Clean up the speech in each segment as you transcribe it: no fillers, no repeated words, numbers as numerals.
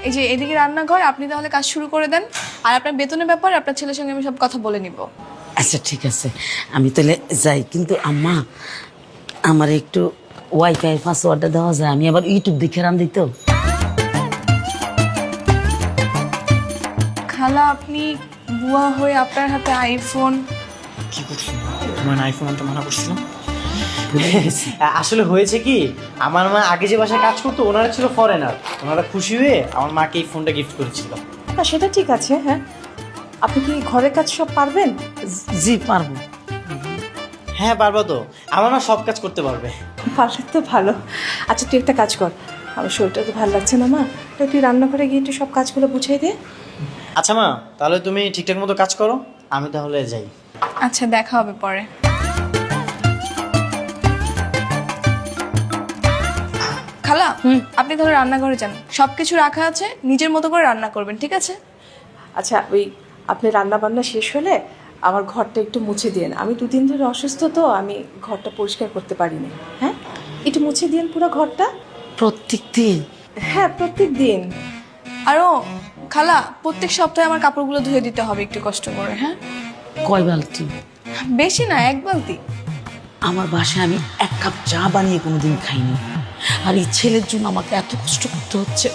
এই যে এদিকে রান্নাঘর, আপনি তাহলে কাজ শুরু করে দেন। আর আপনার বেতনের ব্যাপারে আপনার ছেলের সঙ্গে আমি সব কথা বলে নিব। আচ্ছা ঠিক আছে, আমি তাহলে যাই। কিন্তু আম্মা, আমার একটু ওয়াইফাই পাসওয়ার্ডটা দেওয়া যায়? আমি আবার ইউটিউব দেখে রান্ধি তো। খালা, আপনি বুয়া হয়ে আপনার হাতে আইফোন। কি করছো? তোমার আইফোন আনতে মানা করছিলাম। আসলে হয়েছে কি, আমার মা আগে যে বাসায় কাজ করতো ওনারা ছিল ফরেনার। ওনারা খুশি হয়ে আমার মাকে এই ফোনটা গিফট করেছিল। না সেটা ঠিক আছে, হ্যাঁ। আপনি কি ঘরের কাজ সব পারবেন? জি পারবো। হ্যাঁ পারবো তো, আমার মা সব কাজ করতে পারবে। পারলে তো ভালো। আচ্ছা তুই একটা কাজ কর, আমার শরীরটা তো ভালো লাগছে না মা, তো তুই রান্নাঘরে গিয়ে একটু সব কাজগুলো বুঝাই দে। আচ্ছা মা, তাহলে তুমি ঠিকঠাক মতো কাজ করো, আমি তাহলে যাই। আচ্ছা, দেখা হবে পরে। খালা, আপনি তাহলে রান্নাঘরে যান, সবকিছু রাখা আছে, নিজের মতো করে রান্না করবেন, ঠিক আছে? আচ্ছা ওই আপনি রান্না বান্না শেষ হলে আমার ঘরটা একটু মুছে দিন। আমি দুদিন ধরে অসুস্থ, তো আমি ঘরটা পরিষ্কার করতে পারিনি। হ্যাঁ, একটু মুছে দিন পুরো ঘরটা। প্রত্যেক দিন? হ্যাঁ প্রত্যেক দিন। আরও খালা, প্রত্যেক সপ্তাহে আমার কাপড়গুলো ধুয়ে দিতে হবে একটু কষ্ট করে। হ্যাঁ, কয় বালতি? বেশি না, 1 বালতি। আমার বাসায় আমি 1 কাপ চা বানিয়ে কোনোদিন খাইনি, আর এই ছেলের জন্য আমাকে এত কষ্ট করতে হচ্ছে।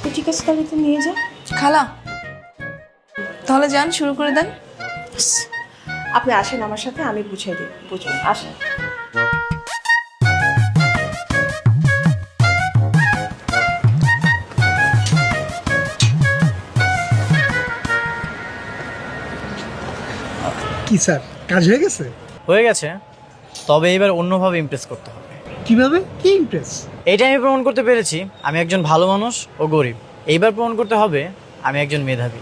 তো ঠিক আছে, তাহলে তো নিয়ে যা। খালা, তাহলে যান, শুরু করে দেন। আপনি আসেন আমার সাথে, আমি বুঝাই দিই। বুঝুন, আসেন। কি স্যার, কাজ হয়ে গেছে? হয়ে গেছে, তবে এবার অন্যভাবে ইমপ্রেস করতে হবে। কিভাবে? কি ইমপ্রেস? এইটা আমি প্রমাণ করতে পেরেছি আমি একজন ভালো মানুষ ও গরিব। এইবার প্রমাণ করতে হবে আমি একজন মেধাবী।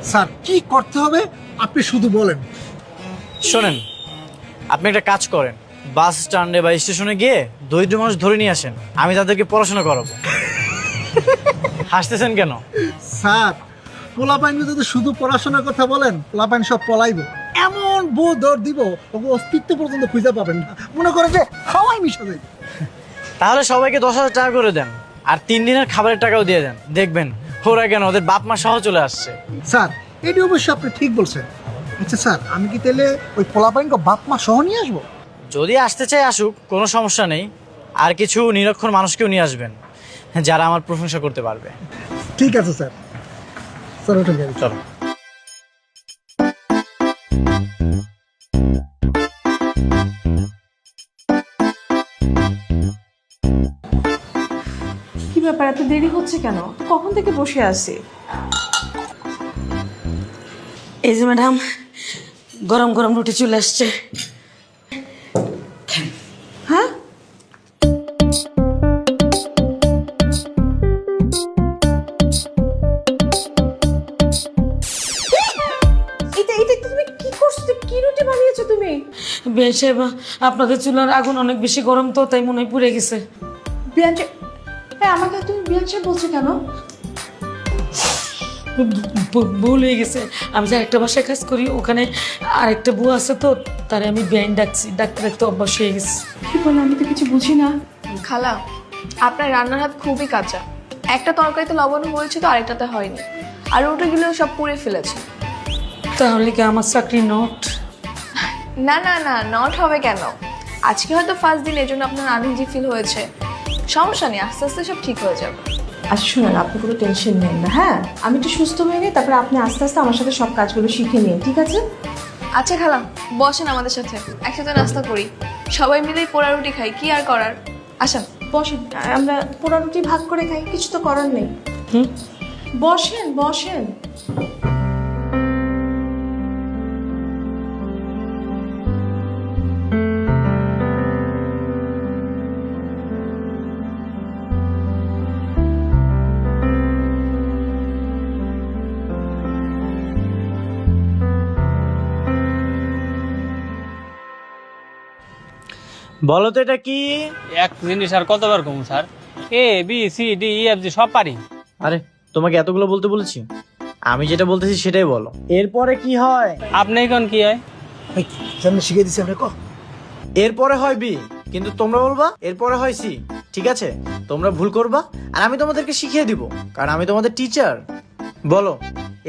স্যার কি করতে হবে আপনি শুধু বলেন। শোনেন, আপনি একটা কাজ করেন, বাস স্ট্যান্ডে বা স্টেশনে গিয়ে দরিদ্র মানুষ ধরে নিয়ে আসেন, আমি তাদেরকে পড়াশোনা করাবো। হাসতেছেন কেন? স্যার, পোলাপাইন যদি শুধু পড়াশোনার কথা বলেন, পোলাপাইন সব পলাইবে। এমন বউ দর দিব ওকে অস্তিত্ব পর্যন্ত খুঁজে পাবেন না, মনে করে যে হাওয়াই মিশে যায়। তাহলে সবাইকে 10,000 টাকা করে দেন, আর 3 দিনের খাবারের টাকাও দিয়ে দেন, দেখবেন ওরা কেন ওদের বাপ মা সহ চলে আসছে। স্যার এটি অবশ্য আপনি ঠিক বলছেন। আচ্ছা স্যার, আমি কি তাহলে ওই পোলাপাইনকে বাপ মা সহ নিয়ে আসবো? যদি আসতে চাই আসুক, কোনো সমস্যা নেই। আর কিছু নিরক্ষর মানুষকেও নিয়ে আসবেন যারা আমার প্রশংসা করতে পারবে। ঠিক আছে স্যার। স্যার ওঠেন গাড়ি। চলো। কি ব্যাপার, এত দেরি হচ্ছে কেন? কখন থেকে বসে আছি। এই যে ম্যাডাম, গরম গরম রুটি চলে আসছে। হ্যাঁ, এটা এটা তুমি কি করছো? কি রুটি বানিয়েছো তুমি? বেশ, আপনাদের চুলার আগুন অনেক বেশি গরম তো, তাই মনে হয় পুড়ে গেছে। বিয়াঞ্চে, আমাকে তুমি বিয়াঞ্চে বলছো কেন? ভুল হয়ে গেছে। আমি যে একটা বাসায় কাজ করি, ওখানে আরেকটা বউ আছে তো, তারে আমি বেআইন ডাকছি, ডাকতে ডাকতে অভ্যাস হয়ে গেছে। কি বলে, আমি তো কিছু বুঝি না। খালা, আপনার রান্নার হাত খুবই কাঁচা। একটা তরকারিতে লবণ হয়েছে তো আরেকটাতে হয়নি, আর ওটাগুলো সব পুড়ে ফেলেছে। তাহলে কি আমার চাকরি নট? না না না, নট হবে কেন? আজকে হয়তো ফার্স্ট দিন, এই জন্য আপনার আনইজি ফিল হয়েছে। সমস্যা নেই, আস্তে আস্তে সব ঠিক হয়ে যাবে। আচ্ছা শুনুন, আপনি কোনো টেনশন নেন না। হ্যাঁ, আমি একটু সুস্থ হয়ে নিই, তারপরে আপনি আস্তে আস্তে আমার সাথে সব কাজগুলো শিখে নিন, ঠিক আছে? আচ্ছা খালা, বসেন আমাদের সাথে, একসাথে নাস্তা করি, সবাই মিলেই পোড়া রুটি খাই, কি আর করার। আসেন বসেন, আমরা পোড়া রুটি ভাগ করে খাই, কিছু তো করার নেই। বসেন বসেন। বলো তো এটা কি? এক জিনিস আর কতবার কমু sir? A B C D E F G সব পারি। আরে তোমাকে এতগুলো বলতে বলেছি? আমি যেটা বলতেছি সেটাই বলো। এরপরে কি হয়? আপনি কোন কি হয়? সামনে শিখে দিচ্ছি আমরা। এরপরে হয় বি, কিন্তু তোমরা বলবা এরপরে হয় সি। ঠিক আছে? তোমরা ভুল করবা আর আমি তোমাদেরকে শিখিয়ে দিব, কারণ আমি তোমাদের টিচার। বলো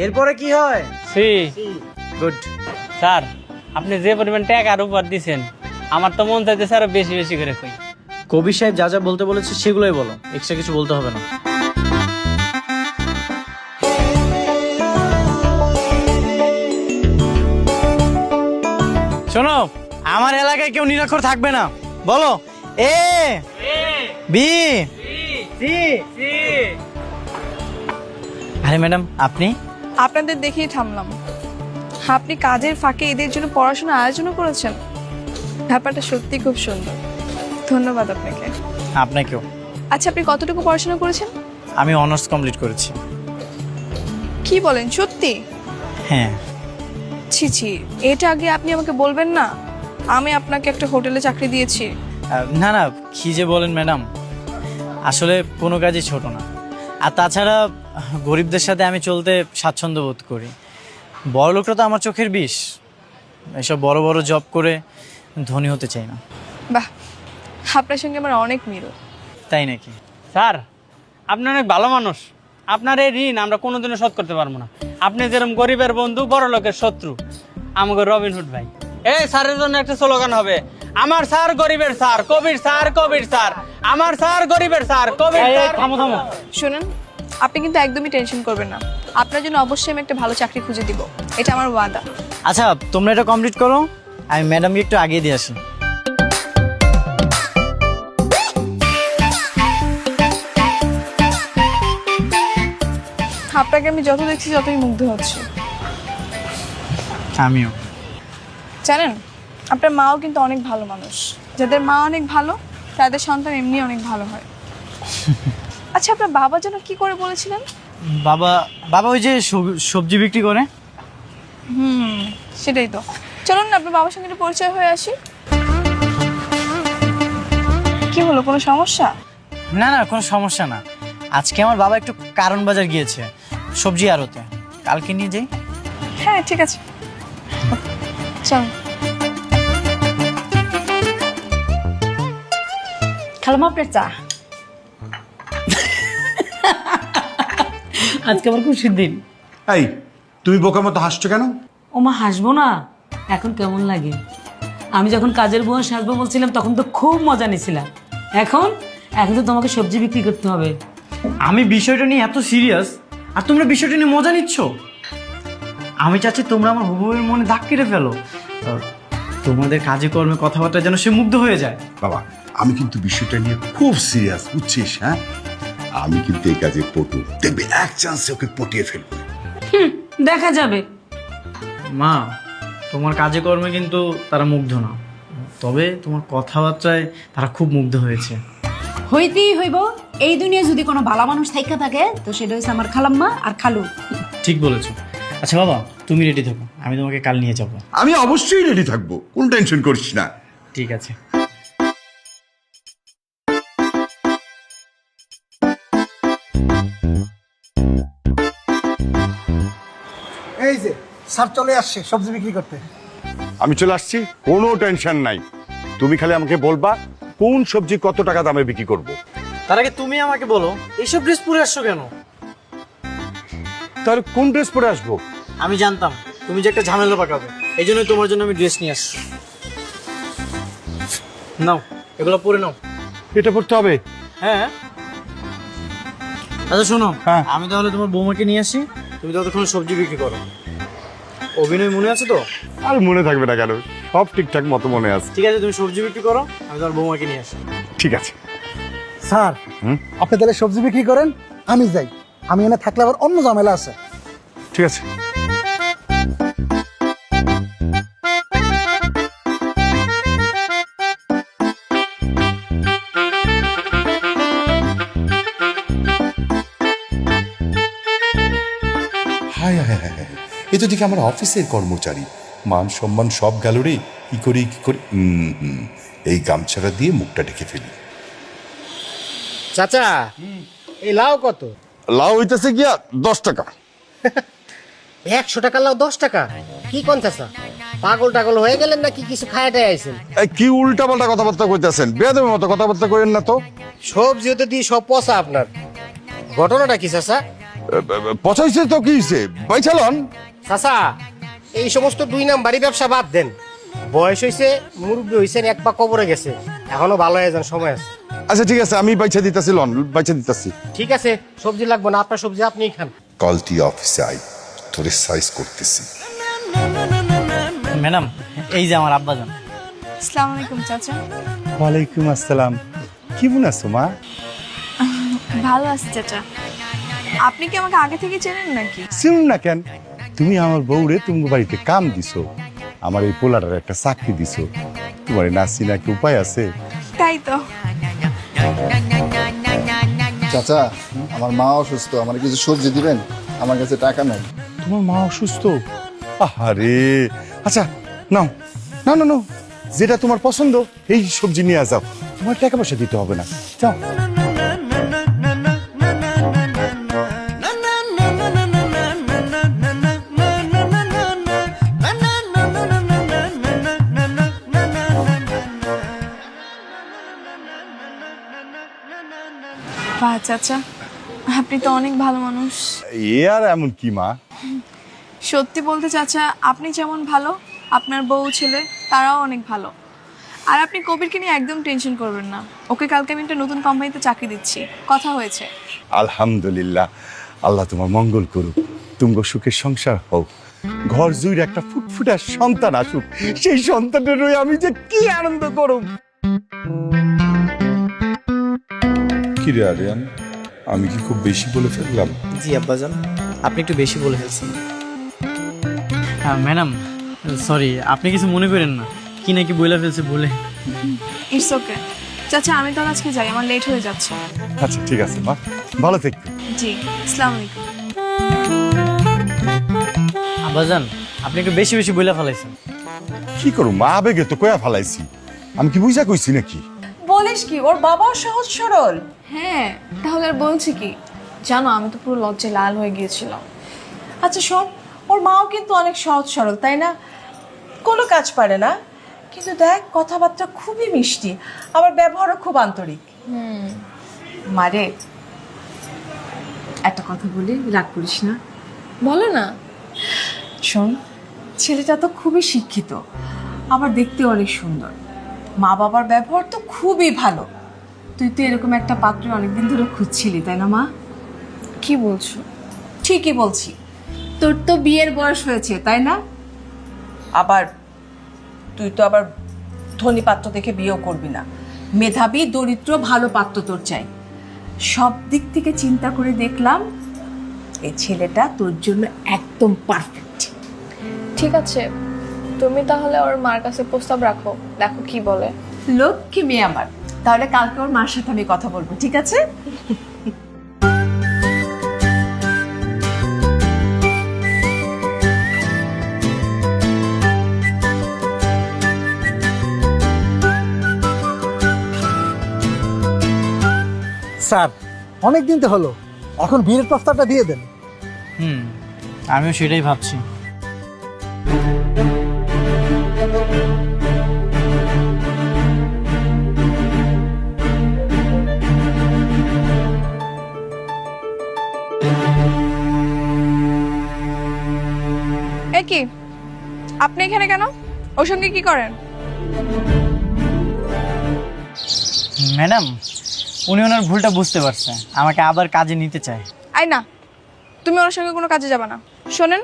এরপরে কি হয়? সি। গুড। স্যার আপনি যে পরিমাণ টাকার উপর দিছেন, আমার তো মন চাইতেছে আরো বেশি বেশি করে কই। কবির সাহেব যা যা বলতে বলেছে সেগুলোই বলো, এক্সট্রা কিছু বলতে হবে না। শোনো, আমার এলাকায় কেউ নিরক্ষর থাকবে না। বলো এ বি সি। আরে ম্যাডাম আপনি? আপনাদের দেখেই থামলাম। আপনি কাজের ফাঁকে এদের জন্য পড়াশোনা আয়োজনও করেছেন, ব্যাপারটা সত্যি খুব সুন্দর। ধন্যবাদ আপনাকে। আপনাকেও। আচ্ছা, আপনি কতটুকু পড়াশোনা করেছেন? আমি অনার্স কমপ্লিট করেছি। কি বলেন, সত্যি? হ্যাঁ। ছি ছি, এটা আগে আপনি আমাকে বলবেন না? আমি আপনাকে একটা হোটেলে চাকরি দিয়েছি। না না, কি যে বলেন ম্যাডাম, আসলে কোনো কাজই ছোট না। আর তাছাড়া গরিবদের সাথে আমি চলতে স্বাচ্ছন্দ্য বোধ করি। বড় লোকরা তো আমার চোখের বিষ। এসব বড় বড় জব করে ধনী হতে চাই না। বাহ, আপনার সঙ্গে আমার অনেক মিল। তাই নাকি? স্যার আপনি অনেক ভালো মানুষ। আপনার এই ঋণ আমরা কোনোদিনও শোধ করতে পারবো না। আপনি যেরকম গরিবের বন্ধু, বড় লোকের শত্রু, আমাকে রবিনহুড ভাই। এই স্যারের জন্য একটা স্লোগান হবে, আমার স্যার গরিবের স্যার, কবির স্যার, কবির স্যার, আমার স্যার গরিবের স্যার, কবির স্যার। থামো থামো। শুনুন, আপনি কিন্তু একদমই টেনশন করবেন না। আপনার জন্য অবশ্যই আমি একটা ভালো চাকরি খুঁজে দিব, এটা আমার ওয়াদা। আচ্ছা, তোমরা এটা কমপ্লিট করো, আমি ম্যাডামকে একটু আগিয়ে দিয়ে আসি। আপনাকে আমি যত দেখছি যতই মুগ্ধ হচ্ছে। আমিও। জানেন, আপনার মাও কিন্তু অনেক ভালো মানুষ। যাদের মা অনেক ভালো তাদের সন্তান এমনি অনেক ভালো হয়। আচ্ছা, আপনার বাবা যেন কি করে বলেছিলেন? বাবা বাবা ওই যে সবজি বিক্রি করে। সেটাই তো। চলুন না আপনার বাবার সঙ্গে একটু পরিচয় হয়ে আসি। কি হলো, কোনো সমস্যা? না না, কোনো সমস্যা না। আজকে আমার বাবা একটু কারণ বাজার গিয়েছে সবজি আড়তে, কালকে নিয়ে যাই। হ্যাঁ ঠিক আছে, চল। খালাম আপনার চা। আজকে আমার খুশির দিন। এই তুমি বোকার মতো হাসছো কেন? ওমা হাসবো না? এখন কেমন লাগে? আমি যখন কাজের বুয়া সাজবো বলছিলাম তখন তো খুব মজা নিয়েছিলাম। এখন এখন তো তোমাকে সবজি বিক্রি করতে হবে। আমি বিষয়টা নিয়ে এত সিরিয়াস আর তোমরা বিষয়টা নিয়ে মজা নিচ্ছ। আমি চাচ্ছি তোমরা আমার হুবুবের মনে দাগ কেটে ফেলো। তোমাদের কাজে কর্মে কথাবার্তা যেন সে মুগ্ধ হয়ে যায়। বাবা, আমি কিন্তু বিষয়টা নিয়ে খুব সিরিয়াস, বুঝছিস? হ্যাঁ, আমি কিন্তু এই কাজে পটু। দেখবে এক চান্সে ওকে পটিয়ে ফেলবো। দেখা যাবে। মা, তোমার কাজে কর্মে কিন্তু তারা মুগ্ধ না, তবে তোমার কথাবার্তায় তারা খুব মুগ্ধ হয়েছে। হইতেই হইব। এই দুনিয়া যদি কোনো ভালো মানুষ থাইকা থাকে তো সেটা হচ্ছে আমার খালাম্মা আর খালু। ঠিক বলেছো। আচ্ছা বাবা, তুমি রেডি থাকো, আমি তোমাকে কাল নিয়ে যাবো। আমি অবশ্যই রেডি থাকবো, কোন টেনশন করিস না। ঠিক আছে। এই যে স্যার চলে আসছে সবজি বিক্রি করতে। আমি চলে আসছি, কোনো টেনশন নাই। তুমি খালি আমাকে বলবা কোন সবজি কত টাকা দামে বিক্রি করব। তার আগে তুমি আমাকে বলো, এইসব ড্রেস পরে আসছো কেন? তাহলে কোন ড্রেস পরে আসবো? আমি জানতাম তুমি যে একটা ঝামেলা পাকাবে, এই জন্যই তোমার জন্য আমি ড্রেস নিয়ে আসছি। নাও, এগুলো পরে নাও। এটা পড়তে হবে? হ্যাঁ। আচ্ছা শোনো, হ্যাঁ। আমি তাহলে তোমার বৌমাকে নিয়ে আসি, তুমি ততক্ষণ সবজি বিক্রি করো। অভিনয় মনে আছে তো? আর মনে থাকবে না কেন, সব ঠিকঠাক মতো মনে আছে। ঠিক আছে, তুমি সবজি বিক্রি করো, আমি তোমার বৌমাকে নিয়ে আসি। ঠিক আছে। স্যার, আপনি তাহলে সবজি বিক্রি করেন, আমি যাই। আমি এনে থাকলে আবার অন্য ঝামেলা আছে। ঠিক আছে। হায় হায় হায় হায়, এ তো দেখি আমার অফিসের কর্মচারী। মান সম্মান সব গেল রে। কি করি এই গামছাটা দিয়ে মুখটা ঢেকে ফেলি। চাচা, এই লাউ কত? লাউ হইতেছে গিয়া 10 টাকা। 100 টাকা লাউ 10 টাকা? কি কোন চাচা? পাগল টাগল হয়ে গেলেন নাকি কিছু খায়াটাই আইছেন? কি উল্টা পাল্টা কথাবার্তা কইতেছেন? বেয়াদবের মতো কথাবার্তা কইেন না তো। সবজি হতে দিয়ে সব পচা আপনার। ঘটনাটা কি চাচা? পচাইছে তো কি হইছে? বাইচালন চাচা, এই সমস্ত 2 নাম্বারি ব্যবসা বাদ দেন। বয়স হইছে, মুরব্বী হইছেন, এক পা কবরে গেছে, এখনো ভালো হয়ে যান, সময় আছে। আচ্ছা ঠিক আছে, আমি বাইচা দিতাছি, লন বাইচা দিতাছি। ঠিক আছে, সবজি লাগবে না, আপনার সবজি আপনিই খান। কাল তুই অফিসে আই, তোরে সাইজ করতেছি। ম্যাডাম, এই যে আমার আব্বাজান। আসসালামু আলাইকুম চাচা। ওয়ালাইকুম আসসালাম। কেমন আছো মা? ভালো আছি চাচা। আপনি কি আমাকে আগে থেকে চেনেন নাকি? চিনুন না কেন? তুমি আমার বউরে তুমি বাড়িতে কাম দিছো, আমার এই পোলাটার একটা চাকরি দিছো, তোমার না চিনা কি উপায় আছে? তাই তো। চাচা, আমার মা অসুস্থ, আমার কিছু সবজি দিবেন? আমার কাছে টাকা নাই। তোমার মা অসুস্থ? আহারে, আচ্ছা নাও নাও নাও, যেটা তোমার পছন্দ এই সবজি নিয়ে যাও, তোমার টাকা পয়সা দিতে হবে না, যাও। বাহ চাচা, আপনি তো অনেক ভালো মানুষ। এ আর এমন কি মা? সত্যি বলতে চাচা, আপনি যেমন ভালো, আপনার বউ ছেলে তারাও অনেক ভালো। আর আপনি কবিরকে নিয়ে একদম টেনশন করবেন না, ওকে কালকে আমি একটা নতুন কোম্পানিতে চাকরি দিচ্ছি, কথা হয়েছে। আলহামদুলিল্লাহ, আল্লাহ তোমার মঙ্গল করুক, তুমি সুখের সংসার হোক, ঘর জুড়ে একটা ফুটফুটা সন্তান আসুক, সেই সন্তানের রয়ে আমি যে কি আনন্দ করব। কি রে আরিয়ান, আমি কি খুব বেশি বলে ফেললাম? জি আব্বাজান, আপনি একটু বেশি বলে ফেলছেন। হ্যাঁ ম্যাডাম, সরি, আপনি কিছু মনে করেন না, কি নাকি বলে ফেলছে বলে। ইটস ওকে চাচা, আমি তো আজকে যাই, আমার লেট হয়ে যাচ্ছে। আচ্ছা ঠিক আছে মা, ভালো থেকো। জি, আসসালামু আলাইকুম। আব্বাজান, আপনি একটু বেশি বেশি বলে ফেলাইছেন। কি করু মা, আবেগে তো কয়া ফালাইছি, আমি কি বুঝা কইছি নাকি? বলিস কি, ওর বাবাও সহজ সরল। হ্যাঁ, তাহলে আর বলছি কি? জানো, আমি তো পুরো লজ্জায় লাল হয়ে গিয়েছিলাম। আচ্ছা শোন, ওর মাও কিন্তু অনেক সহজ সরল, তাই না? কোনো কাজ পারে না, কিন্তু দেখ কথাবার্তা খুবই মিষ্টি, আবার ব্যবহারও খুব আন্তরিক। মারে, একটা কথা বলি, রাগ করিস না। বলো না। শোন, ছেলেটা তো খুবই শিক্ষিত, আবার দেখতে অনেক সুন্দর, মা বাবার ব্যবহার তো খুবই ভালো। তুই তো এরকম একটা পাত্র অনেকদিন ধরে খুঁজছিলি, তাই না মা? কি বলছো? ঠিকই বলছি, তোর তো বিয়ের বয়স হয়েছে, তাই না? আবার তুই তো আবার ধনী পাত্র দেখে বিয়েও করবি না, মেধাবী দরিদ্র ভালো পাত্র তোর চাই। সব দিক থেকে চিন্তা করে দেখলাম এই ছেলেটা তোর জন্য একদম পারফেক্ট। ঠিক আছে, তুমি তাহলে ওর মার কাছে প্রস্তাব রাখো, দেখো কি বলে। লক্ষ্মী মেয়ে আমার, তাহলে কালকে ওর মার সাথে আমি কথা বলবো, ঠিক আছে? স্যার, অনেক দিন তো হলো, এখন বিয়ের প্রস্তাবটা দিয়ে দেন। আমিও সেটাই ভাবছি। এ কি, আপনি এখানে কেন? ওর সঙ্গে কি করেন? ম্যাডাম, উনি ওনার ভুলটা বুঝতে পারছে, আমাকে আবার কাজে নিতে চায়। আই না, তুমি ওর সঙ্গে কোনো কাজে যাবে না। শোনেন,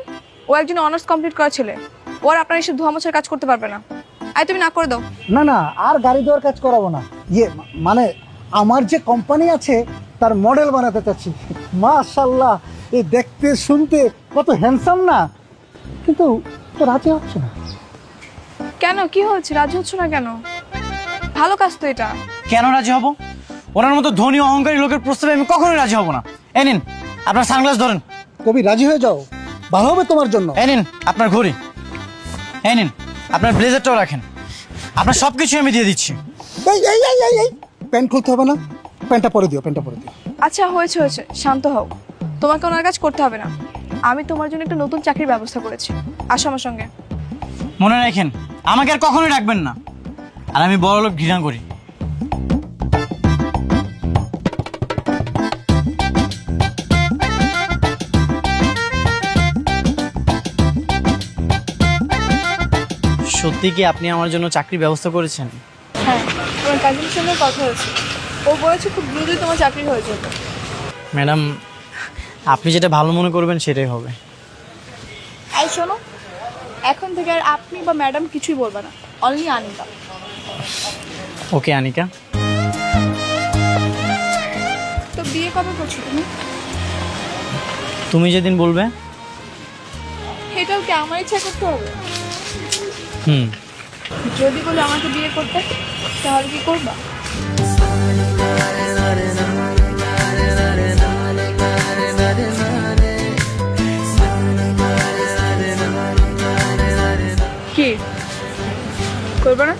ও একজন অনার্স কমপ্লিট করা ছেলে, ও আর আপনার এসব ধোয়া মোছার কাজ করতে পারবে না। আই, তুমি না করে দাও। না না, আর গাড়ি দেওয়ার কাজ করাবো না। মানে আমার যে কোম্পানি আছে তার মডেল বানাতে চাচ্ছি। মাশাআল্লাহ, এই দেখতে শুনতে কত হ্যান্ডসাম না, কিন্তু তো রাজি হচ্ছে না। কেন, কি হয়েছে? রাজি হচ্ছ না কেন? ভালো কাজ তো এটা। কেন রাজি হব? ওনার মতো ধনী অহংকারী লোকের প্রস্তাবে আমি কখনোই রাজি হব না। এই নিন আপনার সানগ্লাস ধরেন। কবি, রাজি হয়ে যাও, ভালো হবে তোমার জন্য। এই নিন আপনার ঘড়ি, এই নিন আপনার ব্লেজারটাও রাখেন, আপনার সবকিছু আমি দিয়ে দিচ্ছি। এই প্যান্ট খুলতে হবে না, প্যান্টটা পরে দিও, প্যান্টটা পরে দিও। আচ্ছা হয়েছে হয়েছে, শান্ত হও। তোমাকে ওনার কাজ করতে হবে না, আমি তোমার জন্য একটা নতুন চাকরির ব্যবস্থা করেছি। আসো আমার সঙ্গে। মনে রাখেন, আমাকে আর কখনোই রাখবেন না। আর আমি বড়লোক ঘৃণা করি। সত্যি কি আপনি আমার জন্য চাকরির ব্যবস্থা করেছেন? হ্যাঁ, তোমার কাজিনের সঙ্গে কথা হয়েছে, ও বলেছে খুব দ্রুতই তোমার চাকরি হয়ে যাবে। ম্যাডাম, আপনি যেটা ভালো মনে করবেন সেটাই হবে। এই শোনো, এখন থেকে আর আপনি বা ম্যাডাম কিছুই বলবে না, অনলি আনিকা। ওকে আনিকা। তো বিয়ে কবে করছো তুমি? তুমি যেদিন বলবে। এটাও কি আমার ইচ্ছা করতে হবে? হুম। যদি বলে আমাকে বিয়ে করতে, তাহলে কি করবা? কি করবে না?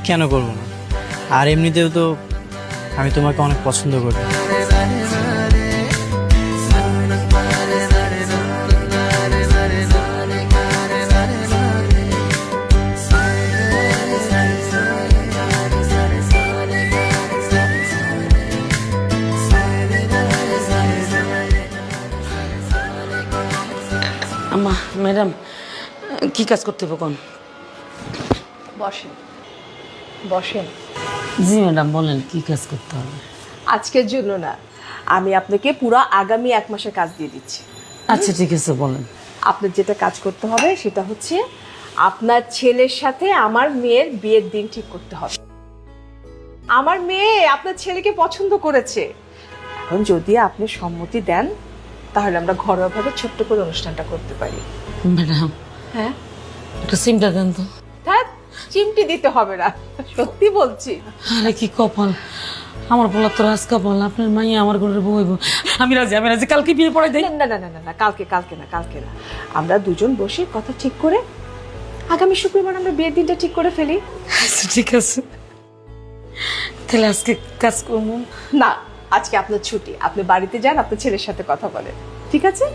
কেন করবো না? আর এমনিতেও তো আমি তোমাকে অনেক পছন্দ করি। আম্মা, ম্যাডাম, কি কাজ করতে হবে কোন? বসেন বসেন। জি ম্যাডাম, বলেন কি কাজ করতে হবে? আজকের জন্য না, আমি আপনাকে পুরো আগামী 1 মাসের কাজ দিয়ে দিচ্ছি। আচ্ছা ঠিক আছে, বলেন। আপনার যেটা কাজ করতে হবে সেটা হচ্ছে আপনার ছেলের সাথে আমার মেয়ের বিয়ের দিন ঠিক করতে হবে। আমার মেয়ে আপনার ছেলেকে পছন্দ করেছে। এখন যদি আপনি সম্মতি দেন তাহলে আমরা ঘরোয়াভাবে ছোট্ট করে অনুষ্ঠানটা করতে পারি। ম্যাডাম, হ্যাঁ, একটা সিমটা দেন তো। হ্যাঁ, চিমটি দিতে হবে না, সত্যি বলছি। আরে কি কপাল, আমার পোলা তো রাজ কপাল, আপনার মাইয়া আমার ঘরের বউ হইব। আমি রাজি, কালকে বিয়ে পড়াই দেই। না না না না না, কালকে না, আমরা দুজন বসে কথা ঠিক করে আগামী শুক্রবার আমরা বিয়ের দিনটা ঠিক করে ফেলি। আচ্ছা ঠিক আছে, তাহলে আজকে কাজ করবো না, আজকে আপনার ছুটি, আপনি বাড়িতে যান, আপনার ছেলের সাথে কথা বলেন, ঠিক আছে?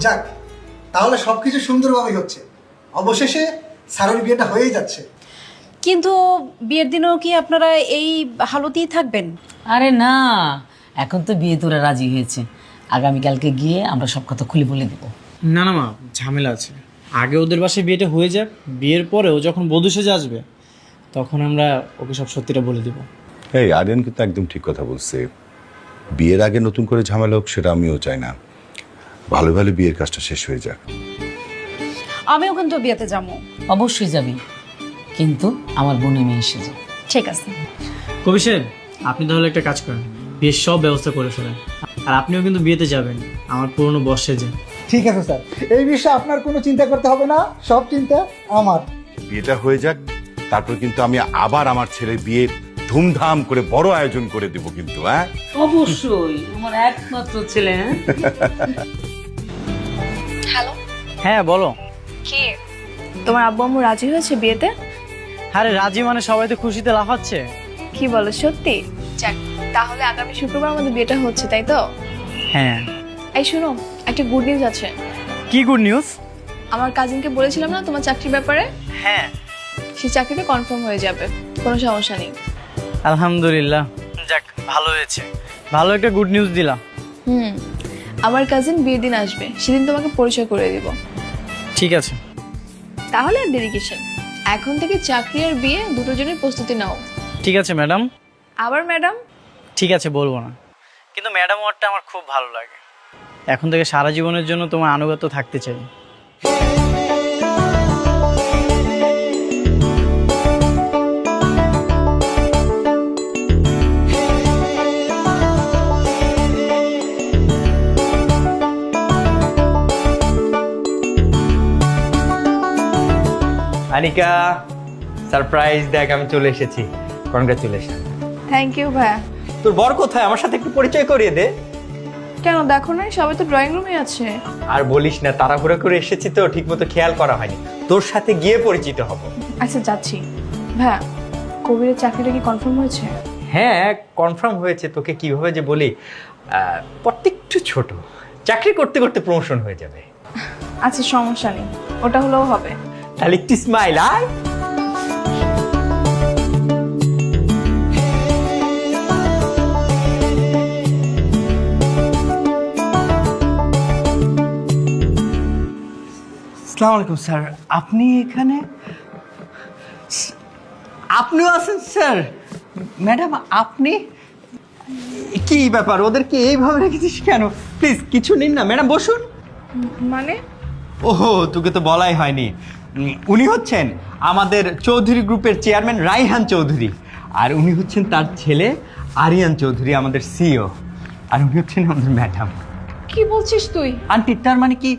যাক, তাহলে সবকিছু সুন্দরভাবেই হচ্ছে। অবশেষে স্যারের বিয়েটা হয়েই যাচ্ছে। কিন্তু বিয়ের দিনেও কি আপনারা এই হালতেই থাকবেন? আরে না, এখন তো বিয়ে তোরা রাজি হয়েছে, আগামীকালকে গিয়ে আমরা সব কথা খুলে বলে দেবো। না না মা, ঝামেলা আছে। আগে ওদের বাসায় বিয়েটা হয়ে যাক, বিয়ের পরেও যখন বধূ সেজে আসবে তখন আমরা ওকে সব সত্যিটা বলে দেব। এই আরিয়ান কিন্তু একদম ঠিক কথা বলছে। বিয়ের আগে নতুন করে ঝামেলা হোক সেটা আমিও চাই না। ভালো ভালো বিয়ের কাজটা শেষ হয়ে যাক। আমিও কিন্তু বিয়েতে যাবো। অবশ্যই যাবি, কিন্তু আমার বোনের মেয়ে এসে যাবে। ঠিক আছে। কবি সাহেব, আপনি তাহলে একটা কাজ করেন, বিয়ের সব ব্যবস্থা করে ফেলেন। আর আপনিও কিন্তু বিয়েতে যাবেন আমার পুরনো বস সেজে। ঠিক আছে স্যার, এই বিষয়ে আপনার কোনো চিন্তা করতে হবে না, সব চিন্তা আমার। বিয়েটা হয়ে যাক, তারপর কিন্তু আমি আবার আমার ছেলের বিয়ে ধুমধাম করে বড় আয়োজন করে দেব কিন্তু। হ্যাঁ অবশ্যই, আমার একমাত্র ছেলে। হ্যালো, হ্যাঁ বলো। কি তোমার আব্বু আম্মু রাজি হয়েছে বিয়েতে? আরে রাজি মানে সবাই তো খুশিতে লাফাচ্ছে। কি বলো, সত্যি? যাক, তাহলে আগামী শুক্রবার আমাদের বিয়েটা হচ্ছে, তাই তো? হ্যাঁ। এই শোনো, একটা গুড নিউজ আছে। কি গুড নিউজ? আমার কাজিনকে বলেছিলাম না তোমার চাকরির ব্যাপারে? হ্যাঁ। সেই চাকরিটা কনফার্ম হয়ে যাবে, কোনো সমস্যা নেই। আলহামদুলিল্লাহ, যাক ভালো হয়েছে, ভালো একটা গুড নিউজ দিলা। আমার কাজিন বিয়ের দিন আসবে, সেদিন তোমাকে পরিচয় করে দিব। ঠিক আছে। তাহলে আর দেরি কিসের, এখন থেকে চাকরি আর বিয়ে দুটো জনের প্রস্তুতি নাও। ঠিক আছে ম্যাডাম। আবার ম্যাডাম? ঠিক আছে, বলবো না, কিন্তু ম্যাডাম ওয়ার্ডটা আমার খুব ভালো লাগে। এখন থেকে সারা জীবনের জন্য তোমার আনুগত্য থাকতে চাই। আনিকা, সারপ্রাইজ দেখ, আমি চলে এসেছি। কনগ্রাচুলেশন। থ্যাংক ইউ ভাইয়া। তোর বর কোথায়? আমার সাথে একটু পরিচয় করিয়ে দে। কেন, দেখো না সবাই তো ড্রয়িং রুমে আছে। আর বলিস না, তাড়াহুড়ো করে এসেছি তো, ঠিকমতো খেয়াল করা হয়নি। তোর সাথে গিয়ে পরিচিত হব। আচ্ছা যাচ্ছি। ভাইয়া, কবিরের চাকরিটা কি কনফার্ম হয়েছে? হ্যাঁ কনফার্ম হয়েছে, তোকে কিভাবে যে বলি, পদটা একটু ছোট, চাকরি করতে করতে প্রমোশন হয়ে যাবে। আচ্ছা সমস্যা নেই, ওটা হলেও হবে। তাহলে একটু স্মাইল আয়। আসসালামু আলাইকুম স্যার, আপনি এখানে? আপনিও আছেন স্যার? ম্যাডাম আপনি কি ব্যাপার, ওদেরকে এইভাবে রেখেছিস কেন? প্লিজ কিছু নিন না। ম্যাডাম বসুন। মানে ওহো, তোকে তো বলাই হয়নি। উনি হচ্ছেন আমাদের চৌধুরী গ্রুপের চেয়ারম্যান রাইহান চৌধুরী, আর উনি হচ্ছেন তার ছেলে আরিয়ান চৌধুরী, আমাদের সিইও, আর উনি হচ্ছেন আমাদের ম্যাডাম। কি বলছিস তুই? আন্টি তার মানে কি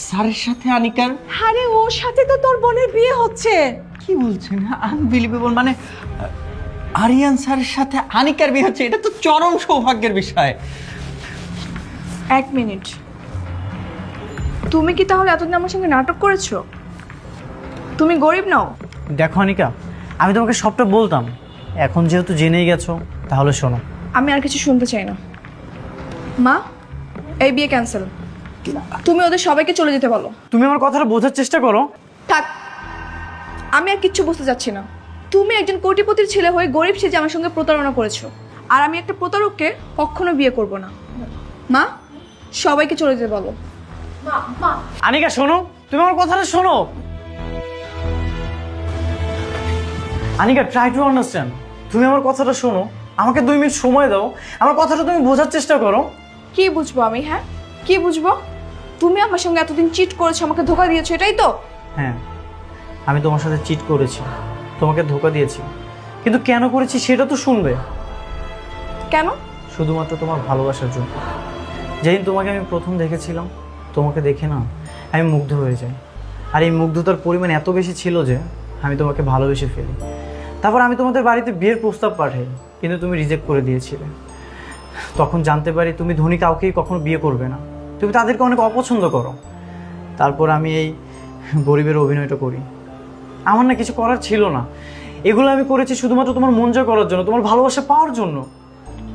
স্যারের সাথে আনিকার? আরে ওর সাথে তো তোর বোনের বিয়ে হচ্ছে। কি বলছেন? আনবিলিভেবল। মানে আরিয়ান স্যারের সাথে আনিকার বিয়ে হচ্ছে? এটা তো চরম সৌভাগ্যের বিষয়। এক মিনিট, তুমি কি তাহলে এতদিন আমার সঙ্গে নাটক করেছো? তুমি গরিব নাও? দেখো অনিকা, আমি তোমাকে সবটা বলতাম, এখন যেহেতু জেনেই গেছো তাহলে শোনো। আমি আর কিছু শুনতে চাই না। মা, এই বিয়ে ক্যান্সেল। তুমি ওদের সবাইকে চলে যেতে বলো। তুমি আমার কথাটা বোঝার চেষ্টা করো। থাক, আমি আর কিচ্ছু বুঝতে চাচ্ছি না। তুমি একজন কোটিপতির ছেলে হয়ে গরিব সেজে আমার সঙ্গে প্রতারণা করেছো, আর আমি একটা প্রতারককে কখনো বিয়ে করব না। মা, সবাইকে চলে যেতে বলো। আনিকা শোনো, তুমি আমার কথাটা শোনো। Anika, try to understand. তুমি আমার কথাটা শোনো, আমাকে 2 মিনিট সময় দাও, আমার কথাটা তুমি বোঝার চেষ্টা করো। কি বুঝবো আমি? হ্যাঁ, কি বুঝবো? তুমি আমার সঙ্গে এতদিন চিট করেছো, আমাকে ধোকা দিয়েছো, এটাই তো? হ্যাঁ, আমি তোমার সাথে চিট করেছি, তোমাকে ধোকা দিয়েছি, কিন্তু কেন করেছি সেটা তো শুনবে। কেন? শুধুমাত্র তোমার ভালোবাসার জন্য। যেদিন তোমাকে আমি প্রথম দেখেছিলাম, তোমাকে দেখে না আমি মুগ্ধ হয়ে যাই, আর এই মুগ্ধতার পরিমাণ এত বেশি ছিল যে আমি তোমাকে ভালোবেসে ফেলি। তারপর আমি তোমাদের বাড়িতে বিয়ের প্রস্তাব পাঠাই, কিন্তু তুমি রিজেক্ট করে দিয়েছিলে। তখন জানতে পারি তুমি ধনী কাউকেই কখনো বিয়ে করবে না, তুমি তাদেরকে অনেক অপছন্দ করো। তারপর আমি এই গরিবের অভিনয়টা করি। আমার না কিছু করার ছিল না, এগুলো আমি করেছি শুধুমাত্র তোমার মন জয় করার জন্য, তোমার ভালোবাসা পাওয়ার জন্য।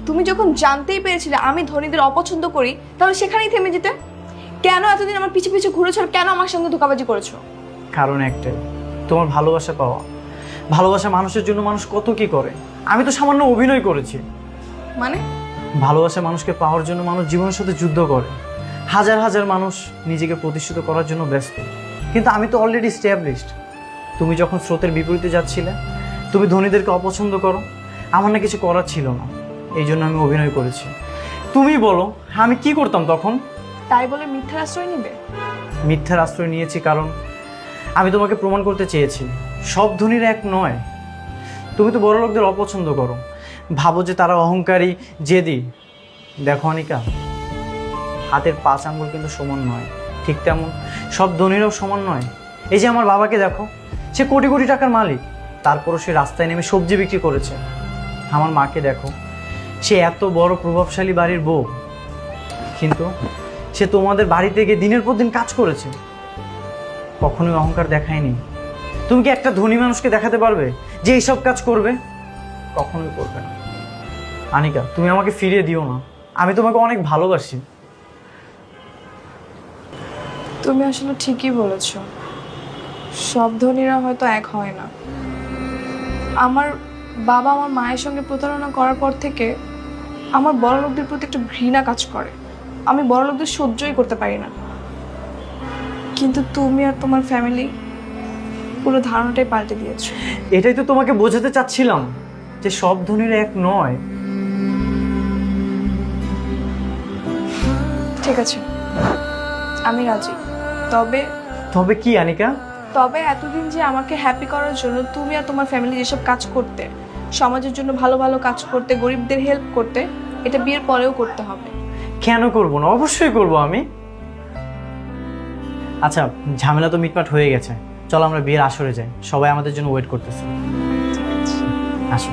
তুমি যখন জানতেই পেরেছিলে আমি ধনীদের অপছন্দ করি, তাহলে সেখানেই থেমে যেতে। কেন এতদিন আমার পিছু পিছু ঘুরেছো, আর কেন আমার সঙ্গে ধোকাবাজি করেছো? কারণ একটাই, তোমার ভালোবাসা পাওয়া। ভালোবাসা মানুষের জন্য মানুষ কত কি করে, আমি তো সামান্য অভিনয় করেছি। মানে? ভালোবাসা মানুষকে পাওয়ার জন্য মানুষ জীবনের সাথে যুদ্ধ করে, হাজার হাজার মানুষ নিজেকে প্রতিষ্ঠিত করার জন্য ব্যস্ত, কিন্তু আমি তো অলরেডি এস্টাবলিশড। তুমি যখন স্রোতের বিপরীতে যাচ্ছিলে, তুমি ধনীদেরকে অপছন্দ করো, আমার না কিছু করার ছিল না, এই জন্য আমি অভিনয় করেছি। তুমি বলো আমি কি করতাম তখন? তাই বলে মিথ্যার আশ্রয় নিবে? মিথ্যার আশ্রয় নিয়েছি কারণ আমি তোমাকে প্রমাণ করতে চেয়েছি সব ধনীর এক নয়। তুমি তো বড় লোকদের অপছন্দ করো, ভাবো যে তারা অহংকারী, জেদি। দেখো অনিকা, হাতের 5 আঙ্গুল কিন্তু সমান নয়, ঠিক তেমন সব ধনীরাও সমান নয়। এই যে আমার বাবাকে দেখো, সে কোটি কোটি টাকার মালিক, তারপরও সে রাস্তায় নেমে সবজি বিক্রি করেছে। আমার মাকে দেখো, সে এত বড় প্রভাবশালী বাড়ির বউ, কিন্তু সে তোমাদের বাড়িতে গিয়ে দিনের পর দিন কাজ করেছে, কখনোই অহংকার দেখায়নি। তুমি কি একটা ধনী মানুষকে দেখাতে পারবে যে এইসব কাজ করবে? কখনোই করবে না। আনিকা, তুমি আমাকে ফিরিয়ে দিও না, আমি তোমাকে অনেক ভালোবাসি। তুমি আসলে ঠিকই বলেছো, সব ধনীরা হয়তো এক হয় না। আমার বাবা আমার মায়ের সঙ্গে প্রতারণা করার পর থেকে আমার বড় লোকদের প্রতি একটা ঘৃণা কাজ করে। আমি বড় লোকদের সহ্যই করতে পারি না, কিন্তু তুমি আর তোমার ফ্যামিলি পুরো ধারণাটাই পাল্টে দিয়েছো। এটাই তো তোমাকে বোঝাতে চাচ্ছিলাম যে সব ধনীরা এক নয়। ঠিক আছে, আমি রাজি। তবে তবে কি আনিকা? তবে এতদিন যে আমাকে হ্যাপি করার জন্য তুমি আর তোমার ফ্যামিলি যেসব কাজ করতে, সমাজের জন্য ভালো ভালো কাজ করতে, গরিবদের হেল্প করতে, এটা বিয়ের পরেও করতে হবে। কেন করবো না? অবশ্যই করবো আমি। আচ্ছা, ঝামেলা তো মিটমাট হয়ে গেছে, চলো আমরা বিয়ের আসরে যাই, সবাই আমাদের জন্য ওয়েট করতেছে। আসো।